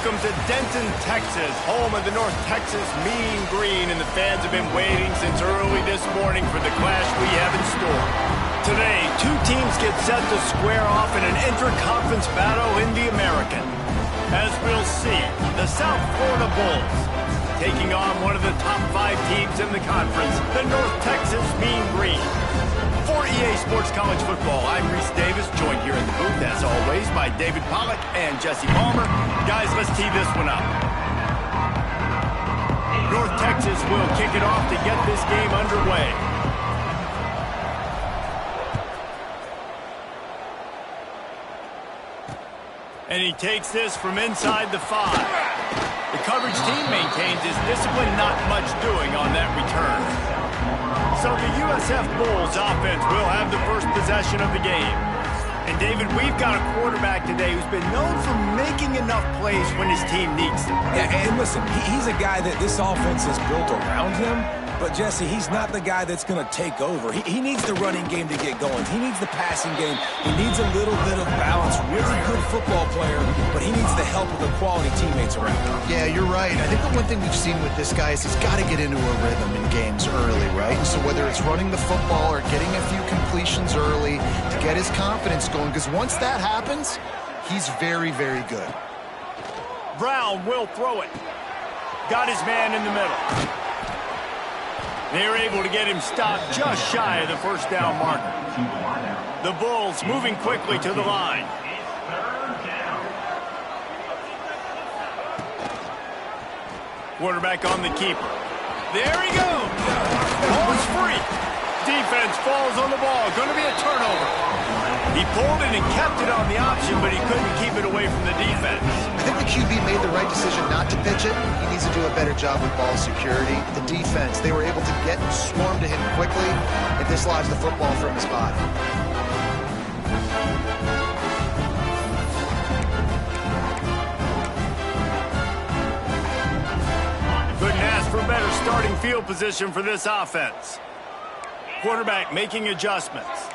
Welcome to Denton, Texas, home of the North Texas Mean Green, and the fans have been waiting since early this morning for the clash we have in store. Today, two teams get set to square off in an inter-conference battle in the American. As we'll see, the South Florida Bulls taking on one of the top 5 teams in the conference, the North Texas Mean Green. For EA Sports College Football, I'm Reese Davis, joined here in the booth, as always, by David Pollack and Jesse Palmer. Guys, let's tee this one up. North Texas will kick it off to get this game underway. And he takes this from inside the 5. The coverage team maintains his discipline, not much doing on that return. So the USF Bulls offense will have the first possession of the game. And David, we've got a quarterback today who's been known for making enough plays when his team needs them. Yeah, and listen, he's a guy that this offense is built around him. But, Jesse, he's not the guy that's going to take over. He needs the running game to get going. He needs the passing game. He needs a little bit of balance. Really good football player, but he needs the help of the quality teammates around him. Yeah, you're right. I think the one thing we've seen with this guy is he's got to get into a rhythm in games early, right? So whether it's running the football or getting a few completions early to get his confidence going, because once that happens, he's very, very good. Brown will throw it. Got his man in the middle. They're able to get him stopped just shy of the first down marker. The Bulls moving quickly to the line. Quarterback on the keeper. There he goes. Ball is free. Defense falls on the ball. Going to be a turnover. He pulled it and kept it on the option, but he couldn't keep it away from the defense. I think the QB made the right decision not to pitch it. He needs to do a better job with ball security. The defense, they were able to get and swarm to him quickly and dislodge the football from his body. Couldn't ask for better starting field position for this offense. Quarterback making adjustments.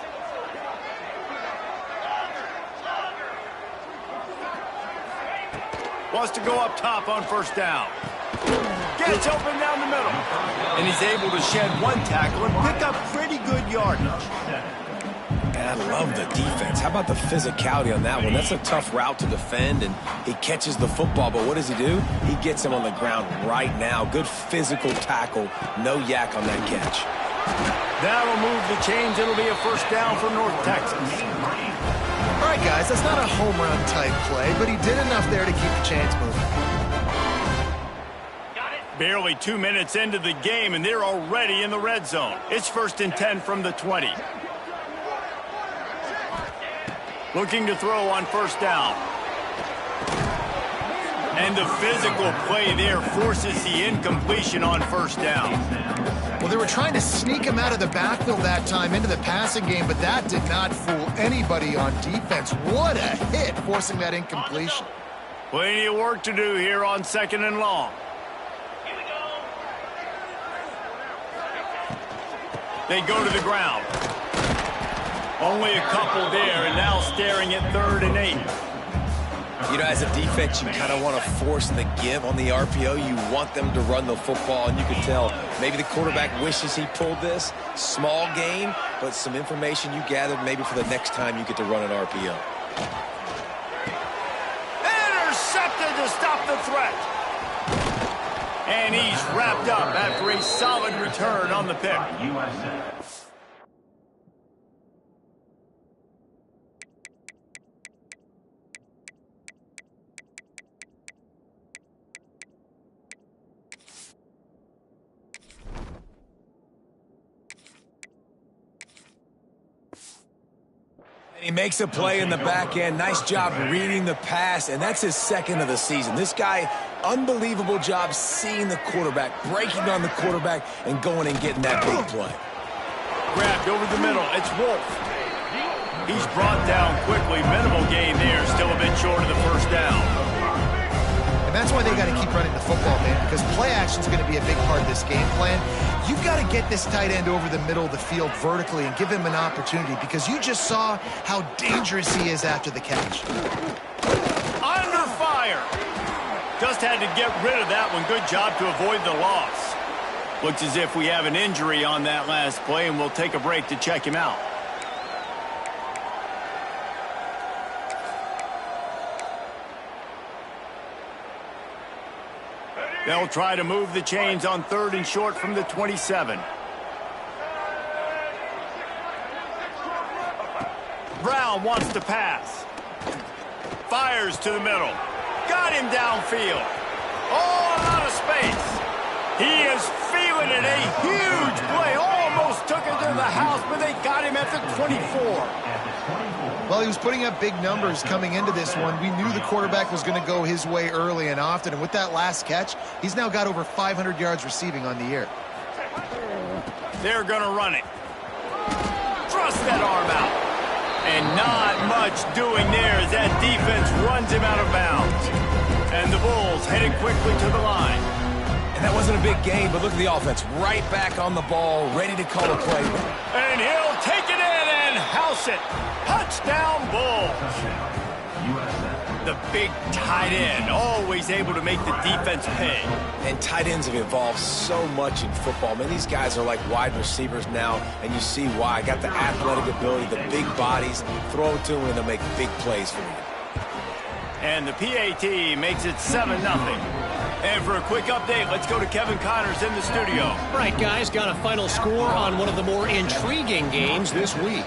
Wants to go up top on first down. Gets open down the middle. And he's able to shed one tackle and pick up pretty good yardage. And I love the defense. How about the physicality on that one? That's a tough route to defend, and he catches the football. But what does he do? He gets him on the ground right now. Good physical tackle. No yak on that catch. That'll move the chains. It'll be a first down for North Texas. All right, guys, that's not a home run type play, but he did enough there to keep the chains moving. Barely 2 minutes into the game, and they're already in the red zone. It's 1st and 10 from the 20. Looking to throw on first down. And the physical play there forces the incompletion on first down. Well, they were trying to sneak him out of the backfield that time into the passing game, but that did not fool anybody on defense. What a hit, forcing that incompletion. Plenty of work to do here on 2nd and long. They go to the ground. Only a couple there, and now staring at 3rd and 8. You know, as a defense, you kind of want to force the give on the RPO. You want them to run the football, and you can tell maybe the quarterback wishes he pulled this. Small gain, but some information you gathered maybe for the next time you get to run an RPO. Intercepted to stop the threat. And he's wrapped up after a solid return on the pick. He makes a play in the back end. Nice job reading the pass, and that's his 2nd of the season. This guy, unbelievable job seeing the quarterback, breaking on the quarterback, and going and getting that big play. Grabbed over the middle. It's Wolf. He's brought down quickly. Minimal gain there. Still a bit short of the first down. And that's why they got to keep running the football, man, because play action is going to be a big part of this game plan. You've got to get this tight end over the middle of the field vertically and give him an opportunity, because you just saw how dangerous he is after the catch. Under fire. Just had to get rid of that one. Good job to avoid the loss. Looks as if we have an injury on that last play, and we'll take a break to check him out. They'll try to move the chains on 3rd and short from the 27. Brown wants to pass. Fires to the middle. Got him downfield. Oh, a lot of space. He is feeling it. A huge play. Almost took it to the house, but they got him at the 24. Well, he was putting up big numbers coming into this one. We knew the quarterback was going to go his way early and often, and with that last catch, he's now got over 500 yards receiving on the year. They're going to run it. Thrust that arm out. And not much doing there as that defense runs him out of bounds. And the Bulls headed quickly to the line. And that wasn't a big gain, but look at the offense. Right back on the ball, ready to call a play. And he'll take it in and house it. Touchdown, Bulls. The big tight end, always able to make the defense pay. And tight ends have evolved so much in football. Man, these guys are like wide receivers now, and you see why. Got the athletic ability, the big bodies. Throw it to them, and they'll make big plays for you. And the PAT makes it 7-0. And for a quick update, let's go to Kevin Connors in the studio. All right, guys, got a final score on one of the more intriguing games this week.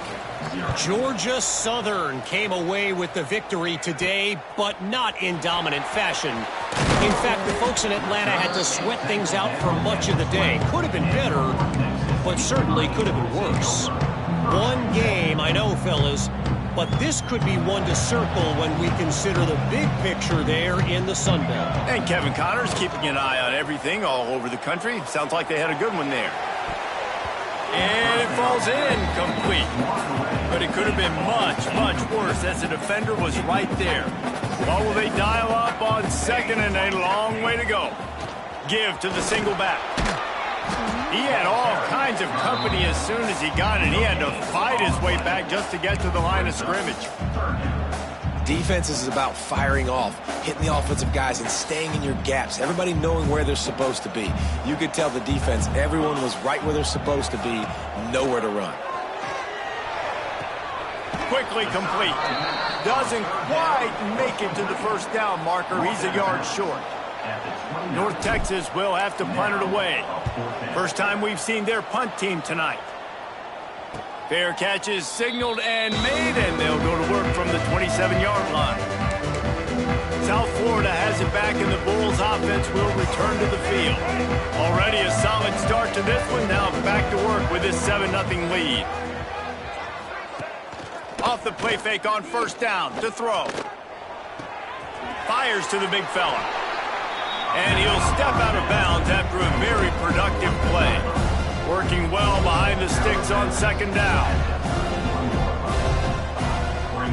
Georgia Southern came away with the victory today, but not in dominant fashion. In fact, the folks in Atlanta had to sweat things out for much of the day. Could have been better, but certainly could have been worse. One game, I know, fellas, but this could be one to circle when we consider the big picture there in the Sun Belt. And Kevin Connors keeping an eye on everything all over the country. Sounds like they had a good one there. And it falls in complete. But it could have been much, much worse as the defender was right there. What will they dial up on 2nd and a long way to go? Give to the single back. He had all kinds of company as soon as he got it. He had to fight his way back just to get to the line of scrimmage. Defense is about firing off, hitting the offensive guys, and staying in your gaps. Everybody knowing where they're supposed to be. You could tell the defense, everyone was right where they're supposed to be, nowhere to run. Quickly complete. Doesn't quite make it to the first down marker. He's a yard short. North Texas will have to punt it away. First time we've seen their punt team tonight. Fair catch is signaled and made, and they'll go to work from the 27-yard line. South Florida has it back, and the Bulls offense will return to the field. Already a solid start to this one. Now back to work with this 7-0 lead. Off the play fake on first down to throw. Fires to the big fella. And he'll step out of bounds after a very productive play. Working well behind the sticks on 2nd down.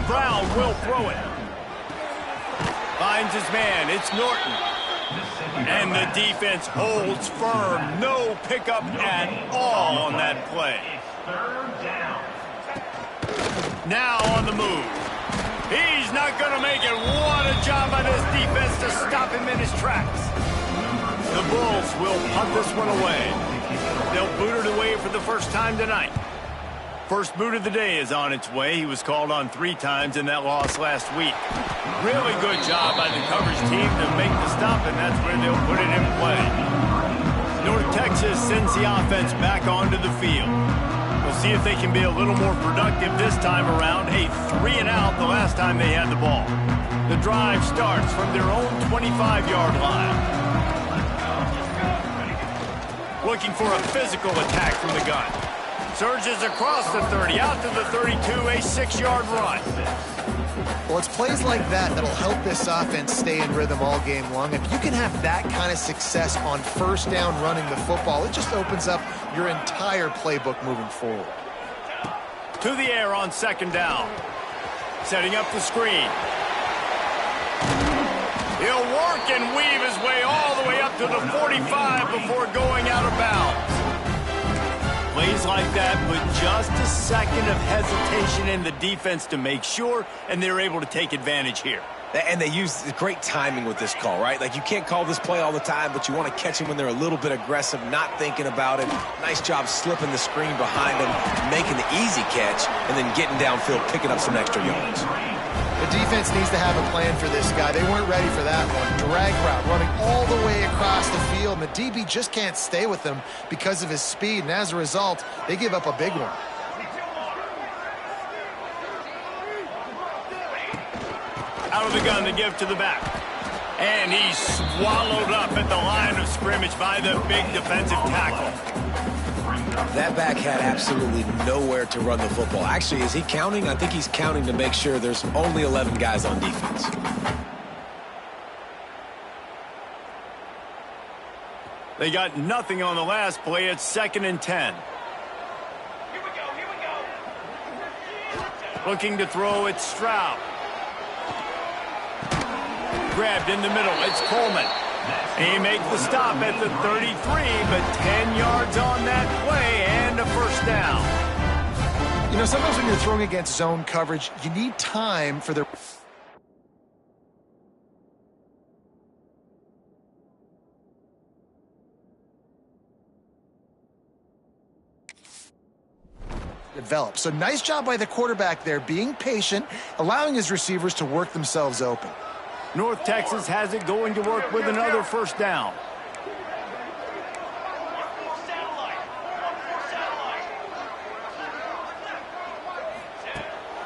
Brown will throw it. Finds his man. It's Norton. And the defense holds firm. No pickup at all on that play. Now on the move. He's not going to make it. What a job by this defense to stop him in his tracks. The Bulls will punt this one away. They'll boot it away for the first time tonight. First boot of the day is on its way. He was called on 3 times in that loss last week. Really good job by the coverage team to make the stop, and that's where they'll put it in play. North Texas sends the offense back onto the field. We'll see if they can be a little more productive this time around. A 3-and-out the last time they had the ball. The drive starts from their own 25-yard line. Looking for a physical attack from the gun. Surges across the 30, out to the 32, a 6-yard run. Well, it's plays like that that'll help this offense stay in rhythm all game long. If you can have that kind of success on first down running the football, it just opens up your entire playbook moving forward. To the air on 2nd down. Setting up the screen. He'll work and weave his way all the way up to the 45 before going out of bounds. Plays like that put just a second of hesitation in the defense to make sure, and they're able to take advantage here. And they use great timing with this call, right? Like, you can't call this play all the time, but you want to catch them when they're a little bit aggressive, not thinking about it. Nice job slipping the screen behind them, making the easy catch, and then getting downfield, picking up some extra yards. The defense needs to have a plan for this guy. They weren't ready for that one. Drag route running all the way across the field. And the DB just can't stay with him because of his speed. And as a result, they give up a big one. Out of the gun to give to the back. And he's swallowed up at the line of scrimmage by the big defensive tackle. That back had absolutely nowhere to run the football. Actually, is he counting? I think he's counting to make sure there's only 11 guys on defense. They got nothing on the last play. It's 2nd and 10. Looking to throw, it's Stroud. Grabbed in the middle, it's Coleman. He makes the stop at the 33, but 10 yards on that play and a first down. You know, sometimes when you're throwing against zone coverage, you need time for the develop. So nice job by the quarterback there, being patient, allowing his receivers to work themselves open. North Texas has it going to work with another first down.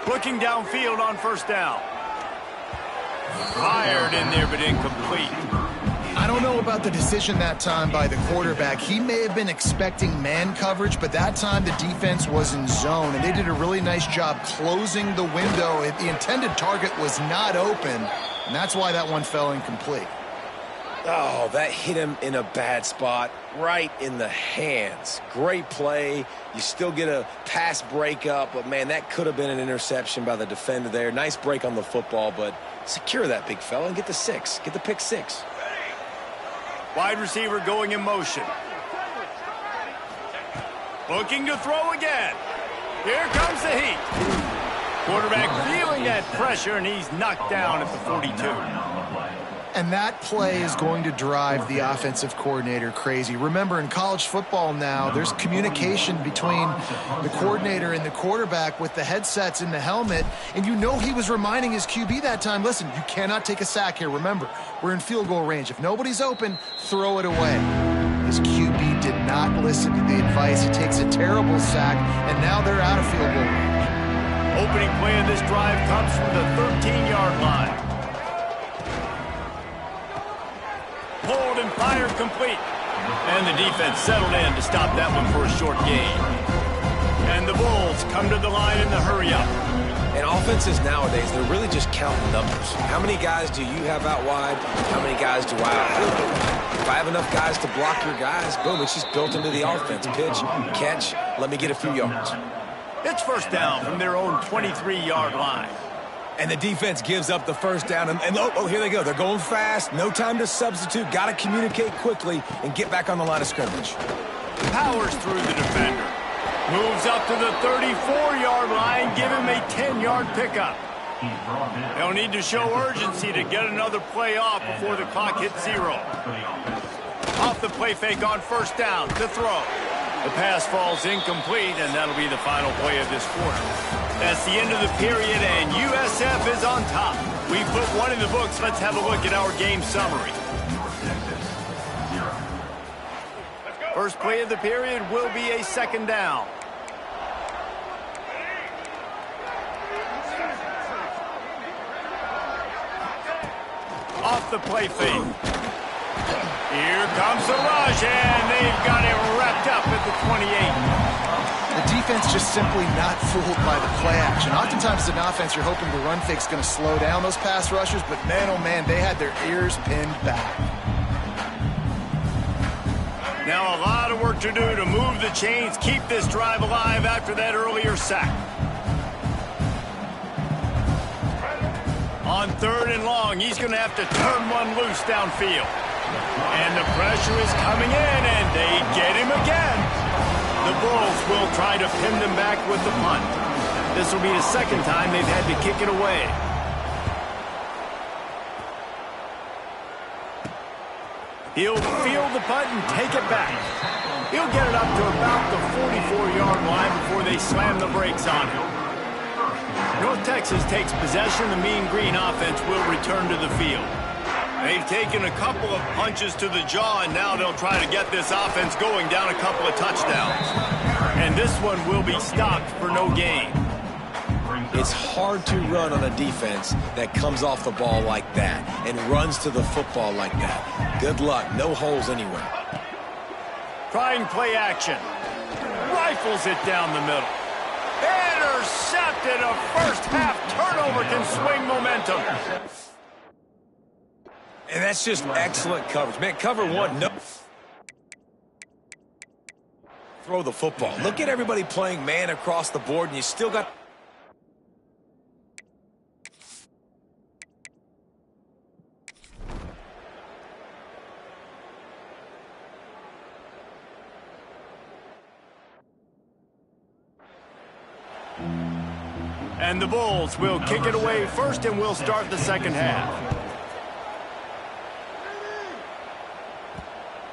Looking downfield on first down. Fired in there, but incomplete. I don't know about the decision that time by the quarterback. He may have been expecting man coverage, but that time the defense was in zone, and they did a really nice job closing the window. The intended target was not open, and that's why that one fell incomplete. Oh, that hit him in a bad spot, right in the hands. Great play. You still get a pass breakup, but, man, that could have been an interception by the defender there. Nice break on the football, but secure that big fella and get the 6. Get the pick 6. Wide receiver going in motion. Looking to throw again. Here comes the heat. Quarterback feeling that pressure, and he's knocked down at the 42. And that play is going to drive the offensive coordinator crazy. Remember, in college football now, there's communication between the coordinator and the quarterback with the headsets in the helmet, and you know he was reminding his QB that time, listen, you cannot take a sack here. Remember, we're in field goal range. If nobody's open, throw it away. His QB did not listen to the advice. He takes a terrible sack, and now they're out of field goal range. Opening play of this drive comes from the 13-yard line. Pulled and fired complete. And the defense settled in to stop that one for a short gain. And the Bulls come to the line in the hurry-up. And offenses nowadays, they're really just counting numbers. How many guys do you have out wide? How many guys do I have? If I have enough guys to block your guys, boom, it's just built into the offense. Pitch, catch, let me get a few yards. It's first down from their own 23-yard line. And the defense gives up the first down. And oh, here they go. They're going fast. No time to substitute. Got to communicate quickly and get back on the line of scrimmage. Powers through the defender. Moves up to the 34-yard line. Give him a 10-yard pickup. They'll need to show urgency to get another play off before the clock hits 0. Off the play fake on first down to throw. The pass falls incomplete, and that'll be the final play of this quarter. That's the end of the period, and USF is on top. We put one in the books. Let's have a look at our game summary. First play of the period will be a second down. Off the play fake. Here comes the rush, and they've got it wrapped up at the 28. The defense just simply not fooled by the play action. Oftentimes as an offense, you're hoping the run fake's going to slow down those pass rushers, but man, oh man, they had their ears pinned back. Now a lot of work to do to move the chains, keep this drive alive after that earlier sack. On 3rd and long, he's going to have to turn one loose downfield. And the pressure is coming in, and they get him again. The Bulls will try to pin them back with the punt. This will be the second time they've had to kick it away. He'll field the punt and take it back. He'll get it up to about the 44-yard line before they slam the brakes on him. North Texas takes possession. The Mean Green offense will return to the field. They've taken a couple of punches to the jaw, and now they'll try to get this offense going down a couple of touchdowns. And this one will be stopped for no gain. It's hard to run on a defense that comes off the ball like that and runs to the football like that. Good luck. No holes anywhere. Trying play action. Rifles it down the middle. Intercepted. A first half turnover can swing momentum. And that's just excellent coverage. Man, cover one. No. Throw the football. Look at everybody playing man across the board, and you still got... And the Bulls will kick it away first, and we'll start the second half.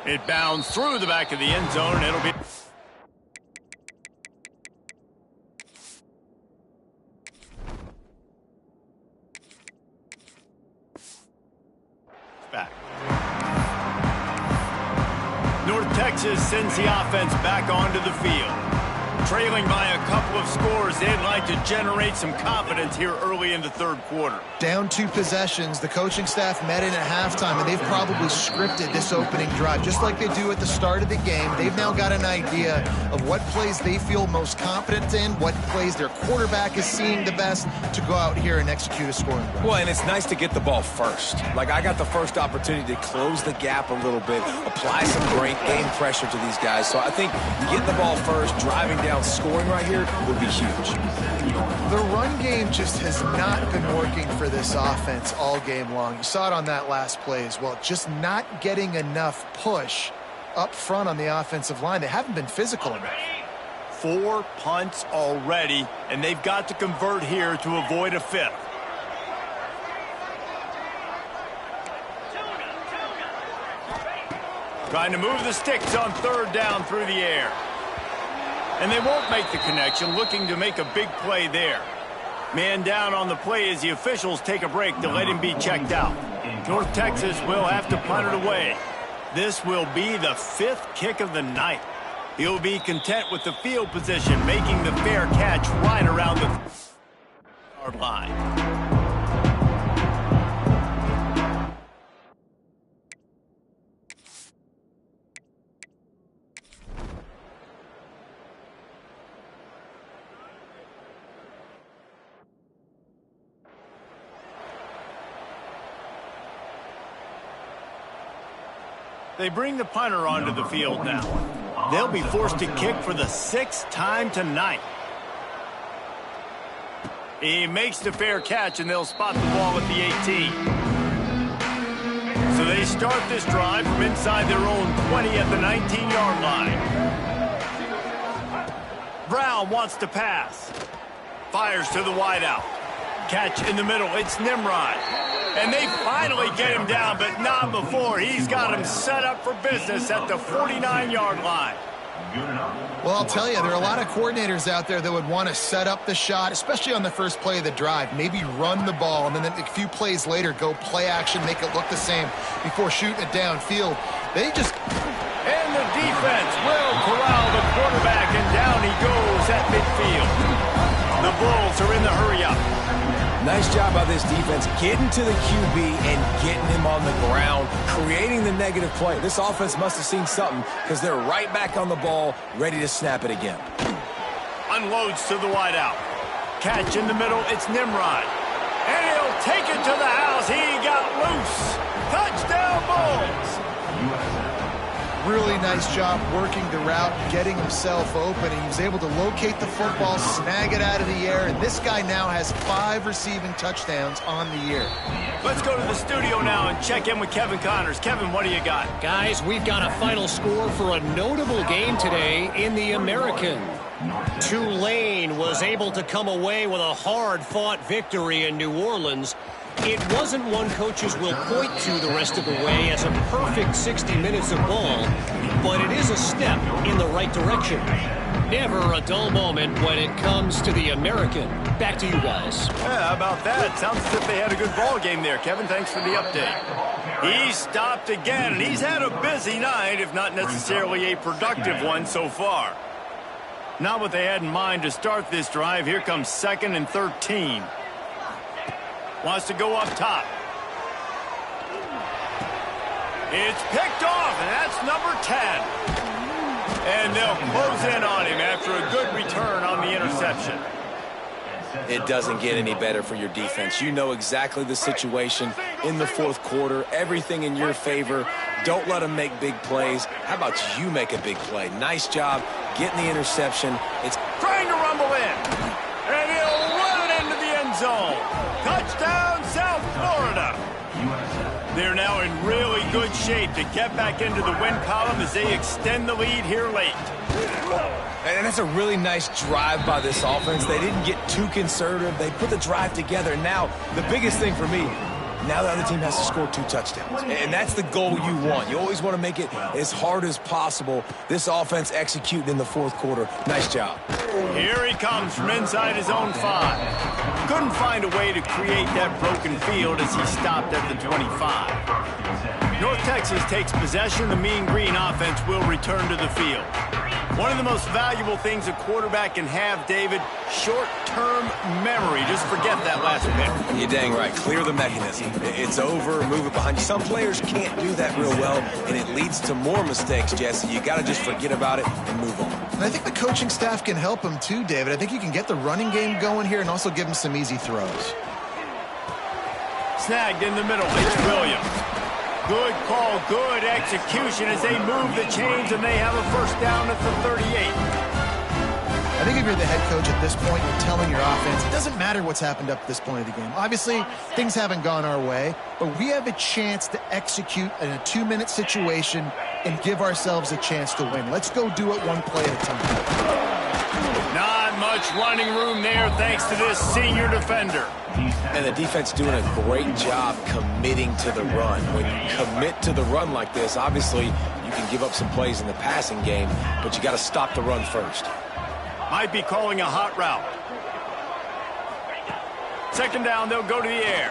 It bounds through the back of the end zone, and it'll be... back. North Texas sends the offense back onto the field. Trailing by a couple of scores, they'd like to generate some confidence here early in the third quarter. Down 2 possessions, the coaching staff met in at halftime, and they've probably scripted this opening drive. Just like they do at the start of the game, they've now got an idea of what plays they feel most confident in, what plays their quarterback is seeing the best to go out here and execute a scoring drive. Well, and it's nice to get the ball first. Like, I got the first opportunity to close the gap a little bit, apply some great game pressure to these guys. So I think getting the ball first, driving down, scoring right here would be huge. The run game just has not been working for this offense all game long. You saw it on that last play as well. Just not getting enough push up front on the offensive line. They haven't been physical enough. 4 punts already, and they've got to convert here to avoid a 5th. Trying to move the sticks on third down through the air. And they won't make the connection, looking to make a big play there. Man down on the play as the officials take a break to let him be checked out. North Texas will have to punt it away. This will be the 5th kick of the night. He'll be content with the field position, making the fair catch right around the yard line. They bring the punter onto the field now. They'll be forced to kick for the 6th time tonight. He makes the fair catch, and they'll spot the ball at the 18. So they start this drive from inside their own 20 at the 19-yard line. Brown wants to pass. Fires to the wideout. Catch in the middle. It's Nimrod. And they finally get him down, but not before. He's got him set up for business at the 49-yard line. Well, I'll tell you, there are a lot of coordinators out there that would want to set up the shot, especially on the first play of the drive, maybe run the ball, and then a few plays later go play action, make it look the same before shooting it downfield. They just... And the defense will corral the quarterback, and down he goes at midfield. The Bulls are in the hurry-up. Nice job by this defense getting to the QB and getting him on the ground, creating the negative play. This offense must have seen something because they're right back on the ball, ready to snap it again. Unloads to the wideout. Catch in the middle, it's Nimrod. And he'll take it to the house. He got loose. Touchdown, Bulls. Really nice job working the route, getting himself open. He was able to locate the football, snag it out of the air, and this guy now has 5 receiving touchdowns on the year. Let's go to the studio now and check in with Kevin Connors. Kevin, what do you got? Guys, we've got a final score for a notable game today in the American. Tulane was able to come away with a hard-fought victory in New Orleans. It wasn't one coaches will point to the rest of the way as a perfect 60 minutes of ball, but it is a step in the right direction. Never a dull moment when it comes to the American. Back to you guys. Yeah, how about that? Sounds as if they had a good ball game there. Kevin, thanks for the update. He stopped again, and he's had a busy night, if not necessarily a productive one so far. Not what they had in mind to start this drive. Here comes 2nd and 13. Wants to go up top. It's picked off, and that's number 10. And they'll close in on him after a good return on the interception. It doesn't get any better for your defense. You know exactly the situation in the fourth quarter. Everything in your favor. Don't let them make big plays. How about you make a big play? Nice job getting the interception. It's trying to rumble in. And he'll run it into the end zone. Touchdown, South Florida. They're now in really good shape to get back into the win column as they extend the lead here late. And that's a really nice drive by this offense. They didn't get too conservative. They put the drive together. Now, the biggest thing for me, now the other team has to score 2 touchdowns. And that's the goal you want. You always want to make it as hard as possible. This offense executing in the fourth quarter. Nice job. Here he comes from inside his own 5. Couldn't find a way to create that broken field as he stopped at the 25. North Texas takes possession. The Mean Green offense will return to the field. One of the most valuable things a quarterback can have, David, short-term memory. Just forget that last pick. You're dang right. Clear the mechanism. It's over, move it behind you. Some players can't do that real well, and it leads to more mistakes, Jesse. You got to just forget about it and move on. And I think the coaching staff can help him too, David. I think you can get the running game going here and also give him some easy throws. Snagged in the middle. It's Williams. Good call, good execution as they move the chains, and they have a first down at the 38. I think if you're the head coach at this point, you're telling your offense, it doesn't matter what's happened up to this point of the game. Obviously, things haven't gone our way, but we have a chance to execute in a 2-minute situation and give ourselves a chance to win. Let's go do it one play at a time. Not much running room there thanks to this senior defender. And the defense doing a great job committing to the run. When you commit to the run like this, obviously you can give up some plays in the passing game, but you got to stop the run first. Might be calling a hot route. 2nd down, they'll go to the air.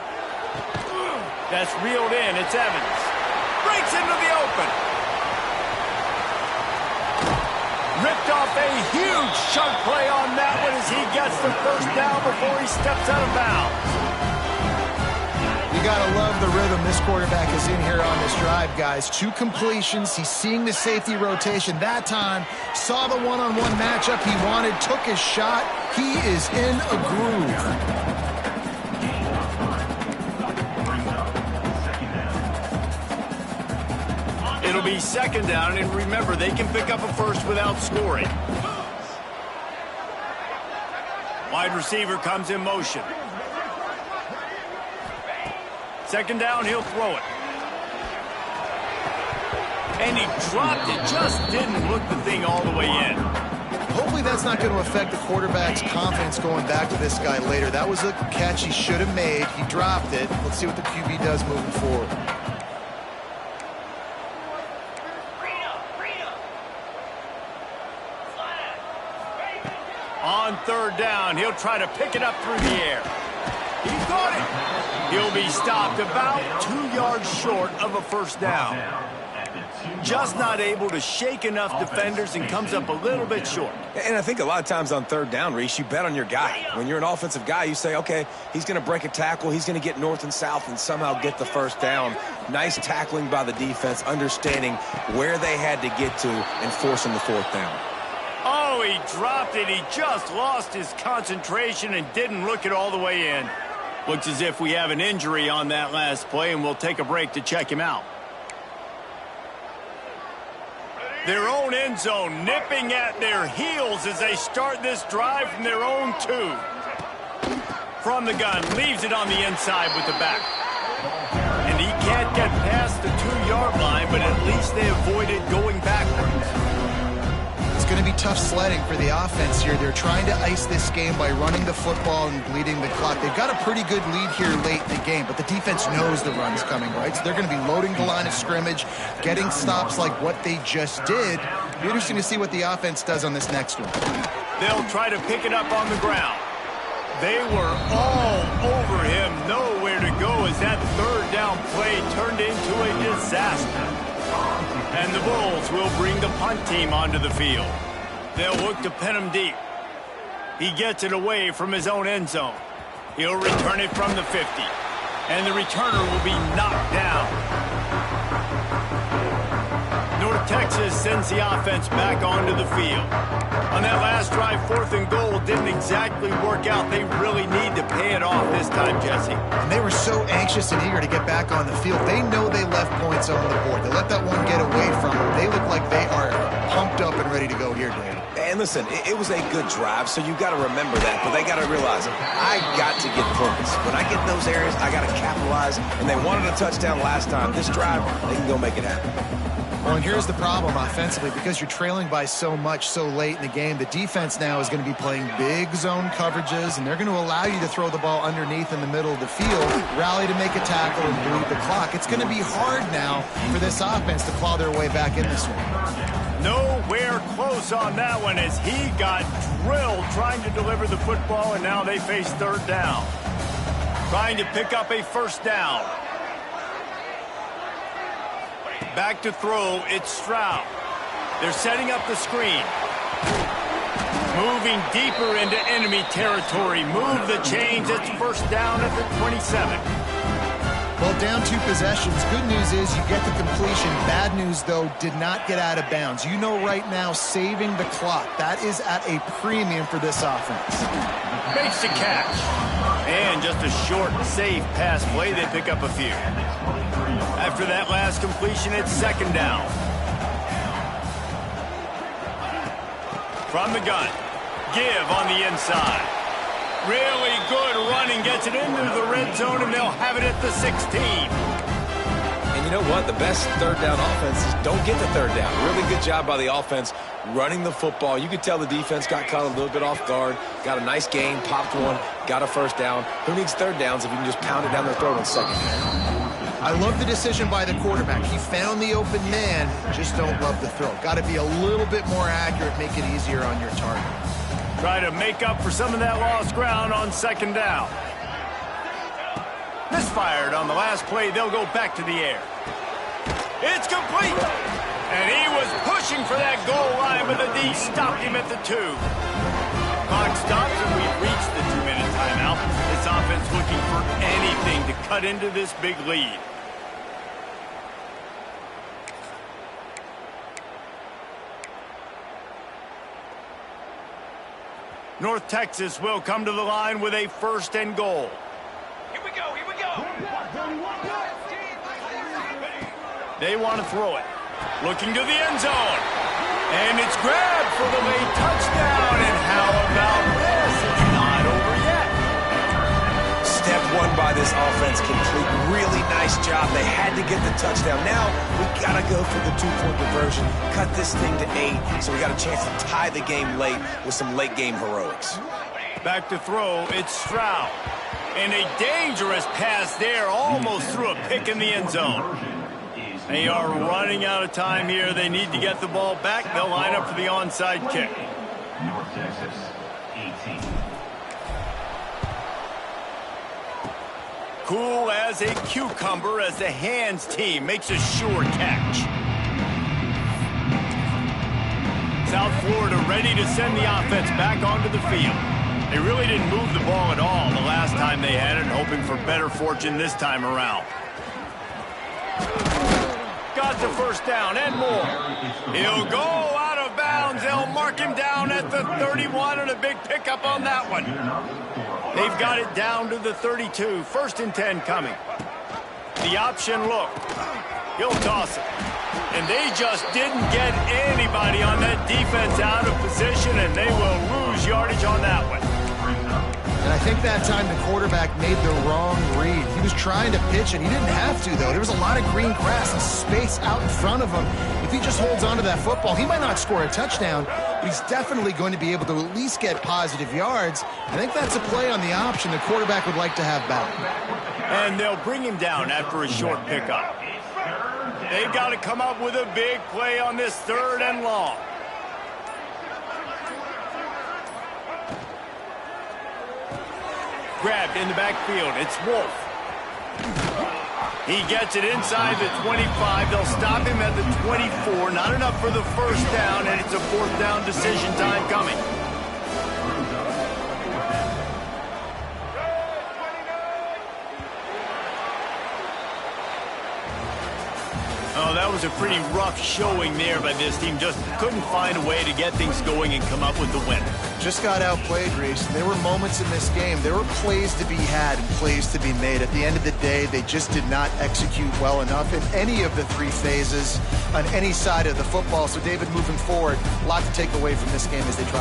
That's reeled in. It's Evans. Breaks into the open. Ripped off a huge chunk play on that one as he gets the first down before he steps out of bounds. You got to love the rhythm this quarterback is in here on this drive, guys. 2 completions. He's seeing the safety rotation. That time, saw the one-on-one matchup he wanted, took his shot. He is in a groove. It'll be 2nd down, and remember, they can pick up a first without scoring. Wide receiver comes in motion. 2nd down, he'll throw it. And he dropped it, just didn't look the thing all the way in. Hopefully that's not going to affect the quarterback's confidence going back to this guy later. That was a catch he should have made. He dropped it. Let's see what the QB does moving forward. On 3rd down, he'll try to pick it up through the air. He got it. He'll be stopped about 2 yards short of a first down. Just not able to shake enough defenders and comes up a little bit short. And I think a lot of times on 3rd down, Reese, you bet on your guy. When you're an offensive guy, you say, okay, he's going to break a tackle, he's going to get north and south and somehow get the first down. Nice tackling by the defense, understanding where they had to get to and forcing the 4th down. Oh, he dropped it. He just lost his concentration and didn't look it all the way in. Looks as if we have an injury on that last play, and we'll take a break to check him out. Their own end zone nipping at their heels as they start this drive from their own 2. From the gun, leaves it on the inside with the back. And he can't get past the 2-yard line, but at least they avoided going backwards. It's going to be tough sledding for the offense here. They're trying to ice this game by running the football and bleeding the clock. They've got a pretty good lead here late in the game, but the defense knows the run's coming, right? So they're going to be loading the line of scrimmage, getting stops like what they just did. It'll be interesting to see what the offense does on this next one. They'll try to pick it up on the ground. They were all over him, nowhere to go as that 3rd down play turned into a disaster. And the Bulls will bring the punt team onto the field. They'll look to pin him deep. He gets it away from his own end zone. He'll return it from the 50. And the returner will be knocked down. North Texas sends the offense back onto the field. On that last drive, 4th and goal didn't exactly work out. They really need to pay it off this time, Jesse. And they were so anxious and eager to get back on the field. They know they left points on the board. They let that one get away from them. They look like they are pumped up and ready to go here, Dave. And listen, it was a good drive, so you got to remember that. But they got to realize I got to get points. When I get in those areas, I got to capitalize. And they wanted a touchdown last time. This drive, they can go make it happen. Well, and here's the problem offensively. Because you're trailing by so much so late in the game, the defense now is going to be playing big zone coverages, and they're going to allow you to throw the ball underneath in the middle of the field, rally to make a tackle, and bleed the clock. It's going to be hard now for this offense to claw their way back in this one. Nowhere close on that one as he got drilled trying to deliver the football, and now they face 3rd down. Trying to pick up a 1st down. Back to throw, it's Stroud. They're setting up the screen. Moving deeper into enemy territory. Move the chains, it's 1st down at the 27. Well, down 2 possessions. Good news is you get the completion. Bad news, though, did not get out of bounds. You know right now, saving the clock. That is at a premium for this offense. Makes the catch. And just a short, safe pass play. They pick up a few. After that last completion, it's 2nd down. From the gun. Give on the inside. Really good running. Gets it into the red zone, and they'll have it at the 16. And you know what? The best 3rd down offenses don't get the 3rd down. Really good job by the offense running the football. You could tell the defense got caught a little bit off guard. Got a nice gain, popped one, got a 1st down. Who needs 3rd downs if you can just pound it down their throat on 2nd down? I love the decision by the quarterback. He found the open man, just don't love the throw. Got to be a little bit more accurate, make it easier on your target. Try to make up for some of that lost ground on 2nd down. Misfired on the last play. They'll go back to the air. It's complete. And he was pushing for that goal line, but the D stopped him at the 2. Clock stops, and we've reached the 2-minute timeout. This offense looking for anything to cut into this big lead. North Texas will come to the line with a 1st and goal. Here we go, here we go. They want to throw it. Looking to the end zone. And it's grabbed for the late touchdown. And how about this? It's not over yet. Step 1 by this offense complete. Really nice job. They had to get the touchdown. Now we got to go for the 2-point conversion. Cut this thing to 8 so we got a chance to tie the game late with some late game heroics. Back to throw, it's Stroud. And a dangerous pass there, almost threw a pick in the end zone. They are running out of time here. They need to get the ball back. They'll line up for the onside kick. North Texas, 18. Cool as a cucumber as the hands team makes a sure catch. South Florida ready to send the offense back onto the field. They really didn't move the ball at all the last time they had it, hoping for better fortune this time around. Got the 1st down and more. He'll go out of bounds. They'll mark him down at the 31 and a big pickup on that one. They've got it down to the 32. 1st and 10 coming. The option look. He'll toss it. And they just didn't get anybody on that defense out of position, and they will lose yardage on that one. And I think that time the quarterback made the wrong read. He was trying to pitch, and he didn't have to, though. There was a lot of green grass and space out in front of him. If he just holds on to that football, he might not score a touchdown, but he's definitely going to be able to at least get positive yards. I think that's a play on the option the quarterback would like to have back. And they'll bring him down after a short pickup. They've got to come up with a big play on this 3rd and long. Grabbed in the backfield. It's Wolf. He gets it inside the 25. They'll stop him at the 24. Not enough for the first down, and it's a 4th down decision time coming. Oh, that was a pretty rough showing there by this team. Just couldn't find a way to get things going and come up with the win. Just got outplayed, Reese. There were moments in this game. There were plays to be had and plays to be made. At the end of the day, they just did not execute well enough in any of the 3 phases on any side of the football. So, David, moving forward, a lot to take away from this game as they try